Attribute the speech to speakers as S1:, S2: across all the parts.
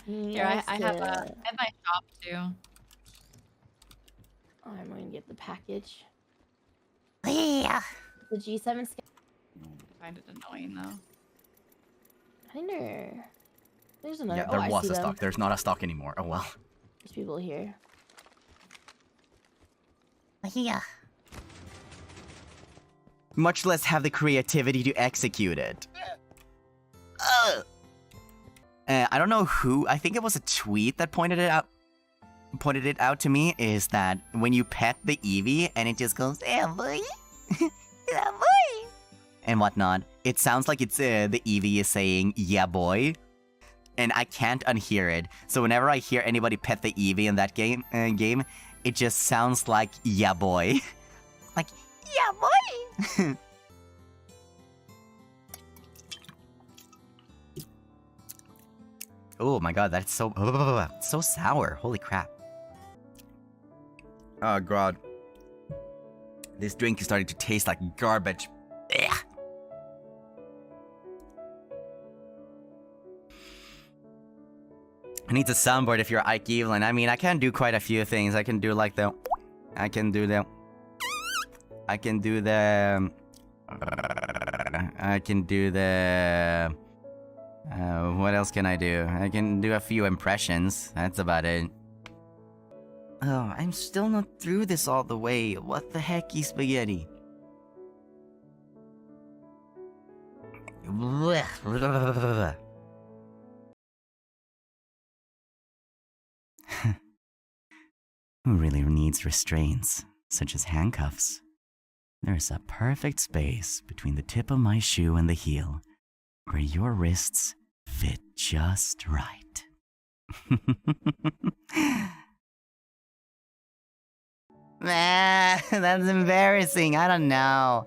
S1: Here, I have my shop too.
S2: I'm going to get the package.
S3: Yeah.
S2: The G7 scan.
S1: I find it annoying though.
S2: I know. There's another.
S4: Yeah, there
S2: I
S4: was
S2: see
S4: a
S2: them.
S4: stock. There's not a stock anymore. Oh well.
S2: There's people here.
S3: Yeah.
S4: Much less have the creativity to execute it. I don't know who. I think it was a tweet that pointed it out to me. Is that when you pet the Eevee and it just goes, "Yeah, boy, yeah, boy," and whatnot. It sounds like it's the Eevee is saying, "Yeah, boy," and I can't unhear it. So whenever I hear anybody pet the Eevee in that game, it just sounds like, "Yeah, boy," like, "Yeah, boy." Oh my god, that's so so sour. Holy crap. Oh god. This drink is starting to taste like garbage. Ugh. I need a soundboard if you're Ike Eveland. I mean, I can do quite a few things. I can do like the... I can do the... what else can I do? I can do a few impressions. That's about it. Oh, I'm still not through this all the way. What the heck is spaghetti? Who really needs restraints, such as handcuffs? There's a perfect space between the tip of my shoe and the heel, where your wrists fit just right. That's embarrassing. I don't know.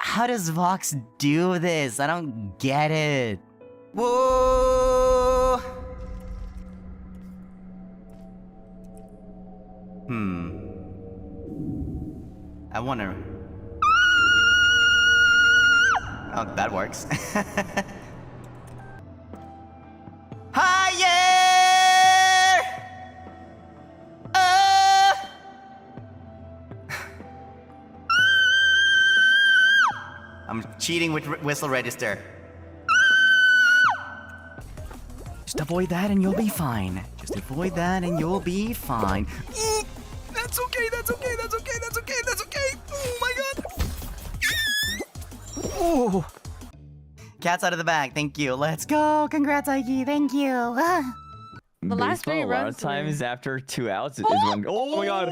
S4: How does Vox do this? I don't get it. Whoa! I wonder. Oh, that works. Higher! I'm cheating with whistle register. Just avoid that and you'll be fine. Just avoid that and you'll be fine. That's okay, that's okay, that's okay, that's okay, that's okay. Oh my god. Oh. Cat's out of the bag, thank you. Let's go. Congrats, Ike. Thank you.
S2: The last 3
S5: Baseball, a lot of
S2: runs
S5: times
S2: were-
S5: after 2 outs is when. Oh my god!